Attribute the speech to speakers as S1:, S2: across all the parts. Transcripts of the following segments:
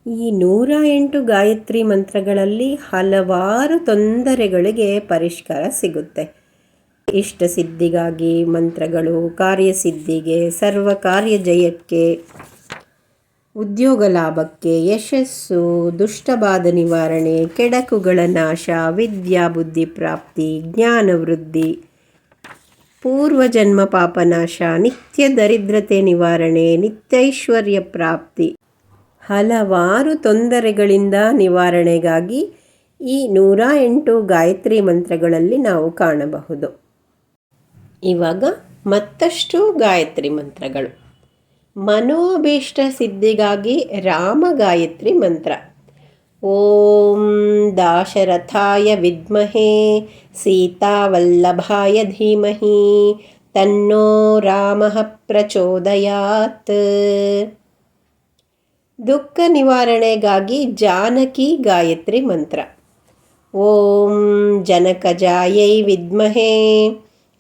S1: ಈ 108 ಗಾಯತ್ರಿ ಮಂತ್ರಗಳಲ್ಲಿ ಹಲವಾರು ತೊಂದರೆಗಳಿಗೆ ಪರಿಷ್ಕಾರ ಸಿಗುತ್ತೆ. ಇಷ್ಟ ಸಿದ್ಧಿಗಾಗಿ ಮಂತ್ರಗಳು, ಕಾರ್ಯಸಿದ್ಧಿಗೆ, ಸರ್ವ ಕಾರ್ಯ ಜಯಕ್ಕೆ, ಉದ್ಯೋಗ ಲಾಭಕ್ಕೆ, ಯಶಸ್ಸು, ದುಷ್ಟಬಾಧ ನಿವಾರಣೆ, ಕೆಡಕುಗಳ ನಾಶ, ವಿದ್ಯಾ ಬುದ್ಧಿ ಪ್ರಾಪ್ತಿ, ಜ್ಞಾನ ವೃದ್ಧಿ, ಪೂರ್ವಜನ್ಮ ಪಾಪನಾಶ, ನಿತ್ಯ ದರಿದ್ರತೆ ನಿವಾರಣೆ, ನಿತ್ಯೈಶ್ವರ್ಯ ಪ್ರಾಪ್ತಿ, ಹಲವಾರು ತೊಂದರೆಗಳಿಂದ ನಿವಾರಣೆಗಾಗಿ ಈ 108 ಗಾಯತ್ರಿ ಮಂತ್ರಗಳಲ್ಲಿ ನಾವು ಕಾಣಬಹುದು. ಇವಾಗ ಮತ್ತಷ್ಟು ಗಾಯತ್ರಿ ಮಂತ್ರಗಳು. ಮನೋಭೀಷ್ಟ ಸಿದ್ಧಿಗಾಗಿ ರಾಮ ಗಾಯತ್ರಿ ಮಂತ್ರ. ಓಂ ದಾಶರಥಾಯ ವಿದ್ಮಹೇ ಸೀತಾವಲ್ಲಭಾಯ ಧೀಮಹಿ ತನ್ನೋ ರಾಮಃ ಪ್ರಚೋದಯಾತ್. ದುಃಖ ನಿವಾರಣೆಗಾಗಿ ಜಾನಕಿ ಗಾಯತ್ರಿ ಮಂತ್ರ. ಓಂ ಜನಕಜಾಯೈ ವಿದ್ಮಹೇ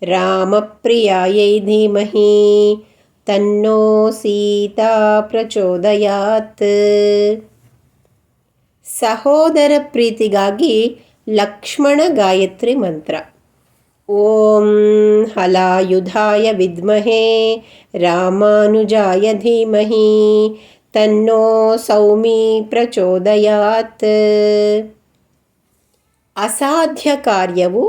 S1: ರಾಮಪ್ರಿಯಾಯೈ ಧೀಮಹಿ ತನ್ನೋ ಸೀತಾ ಪ್ರಚೋದಯಾತ್. ಸಹೋದರ ಪ್ರೀತಿಗಾಗಿ ಲಕ್ಷ್ಮಣ ಗಾಯತ್ರಿ ಮಂತ್ರ. ಓಂ ಹಲಾಯುಧಾಯ ವಿದ್ಮಹೇ ರಾಮಾನುಜಾಯ ಧೀಮಹಿ ತನ್ನೋ ಸೌಮಿ ಪ್ರಚೋದಯಾತ್. ಅಸಾಧ್ಯ ಕಾರ್ಯವು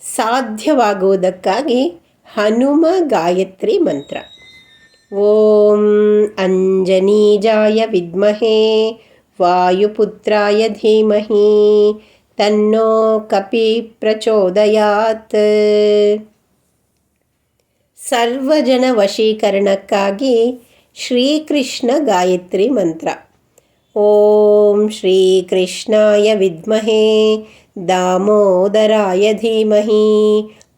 S1: ಸಾಧ್ಯವಾಗುವುದಕ್ಕಾಗಿ ಹನುಮ ಗಾಯತ್ರಿ ಮಂತ್ರ. ಓಂ ಅಂಜನೀಜಾಯ ವಿದ್ಮಹೇ ವಾಯುಪುತ್ರಾಯ ಧೀಮಹಿ ತನ್ನೋ ಕಪಿ ಪ್ರಚೋದಯಾತ್. ಸರ್ವಜನ ವಶೀಕರಣಕ್ಕಾಗಿ ಶ್ರೀಕೃಷ್ಣ ಗಾಯತ್ರಿ ಮಂತ್ರ. ಓಂ ಶ್ರೀಕೃಷ್ಣಾಯ ವಿದ್ಮಹೇ ದಾಮೋದರಾಯ ಧೀಮಹಿ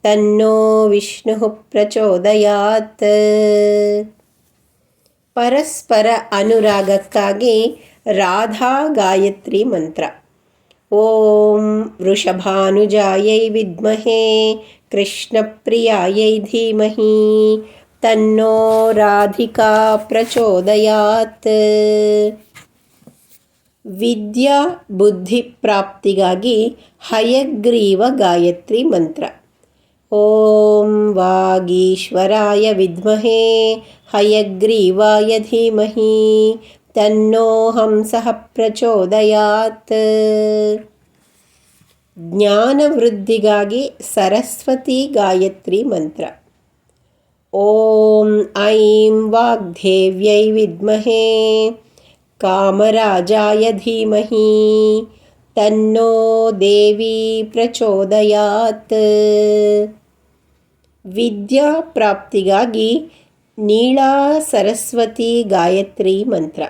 S1: ತನ್ನೋ ವಿಷ್ಣು ಪ್ರಚೋದಯಾತ್. ಪರಸ್ಪರ ಅನುರಾಗಕ್ಕಾಗಿ ರಾಧಾ ಗಾಯತ್ರಿ ಮಂತ್ರ. ಓಂ ವೃಷಭಾನುಜಾಯೈ ವಿದ್ಮಹೇ ಕೃಷ್ಣಪ್ರಿಯಾಯೈ ಧೀಮಹಿ ತನ್ನೋ ರಾಧಿಕಾ ಪ್ರಚೋದಯಾತ್. ವಿದ್ಯಾ ಬುದ್ಧಿ ಪ್ರಾಪ್ತಿಗಾಗಿ ಹಯಗ್ರೀವ ಗಾಯತ್ರಿ ಮಂತ್ರ. ಓಂ ವಾಗೀಶ್ವರಾಯ ವಿದ್ಮಹೇ ಹಯಗ್ರೀವಾಯ ಧೀಮಹಿ ತನ್ನೋ ಹಂಸಃ ಪ್ರಚೋದಯಾತ್. ಜ್ಞಾನ ವೃದ್ಧಿಗಾಗಿ ಸರಸ್ವತಿ ಗಾಯತ್ರಿ ಮಂತ್ರ. ಓಂ ಐಂ ವಾಗ್ದೇವ್ಯೈ ವಿದ್ಮಹೇ ಕಾಮರಾಜಾಯ ಧೀಮಹಿ ತನ್ನೋ ದೇವಿ ಪ್ರಚೋದಯಾತ್. ವಿದ್ಯಾ ಪ್ರಾಪ್ತಿಗಾಗಿ ನೀಳಾ ಸರಸ್ವತಿ ಗಾಯತ್ರಿ ಮಂತ್ರ.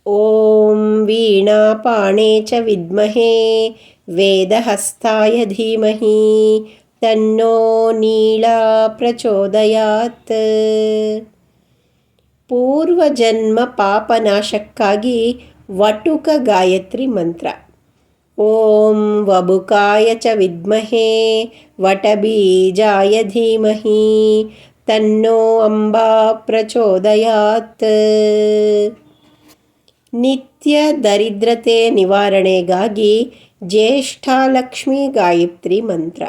S1: ಓಂ ವೀಣಾಪಾಣೇ ಚ ವಿದ್ಮಹೇ ವೇದಹಸ್ತಾಯ ಧೀಮಹಿ ತನ್ನೋ ನೀಳಾ ಪ್ರಚೋದಯಾತ್. ಪೂರ್ವಜನ್ಮ ಪಾಪನಾಶಕ್ಕಾಗಿ ವಟುಕ ಗಾಯತ್ರಿ ಮಂತ್ರ. ಓಂ ವಬುಕಾಯ ಚ ವಿದ್ಮಹೇ ವಟಬೀಜಾಯ ಧೀಮಹಿ ತನ್ನೋ ಅಂಬಾ ಪ್ರಚೋದಯಾತ್. ನಿತ್ಯ ದರಿದ್ರತೆ ನಿವಾರಣೆಗಾಗಿ ಜ್ಯೇಷ್ಠಾಲಕ್ಷ್ಮಿ ಗಾಯತ್ರಿ ಮಂತ್ರ.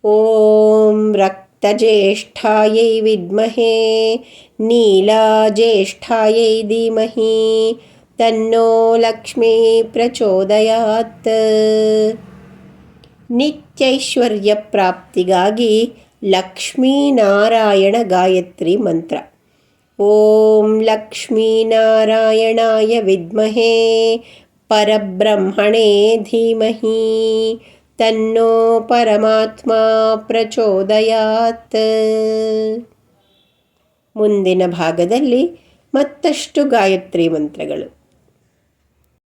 S1: ಓಂ ರಕ್ತಜ್ಯೇಷ್ಠಾಯೈ ವಿದ್ಮಹೇ ನೀಲಾಜ್ಯೇಷ್ಠಾಯೈ ಧೀಮಹಿ ತನ್ನೋ ಲಕ್ಷ್ಮೀ ಪ್ರಚೋದಯಾತ್. ನಿತ್ಯೈಶ್ವರ್ಯ ಪ್ರಾಪ್ತಿಗಾಗಿ ಲಕ್ಷ್ಮೀನಾರಾಯಣ ಗಾಯತ್ರಿ ಮಂತ್ರ. ಓಂ ಲಕ್ಷ್ಮೀನಾರಾಯಣಾಯ ವಿದ್ಮಹೇ ಪರಬ್ರಹ್ಮಣೇ ಧೀಮಹಿ ತನ್ನೋ ಪರಮಾತ್ಮ ಪ್ರಚೋದಯಾತ್. ಮುಂದಿನ ಭಾಗದಲ್ಲಿ ಮತ್ತಷ್ಟು ಗಾಯತ್ರಿ ಮಂತ್ರಗಳು.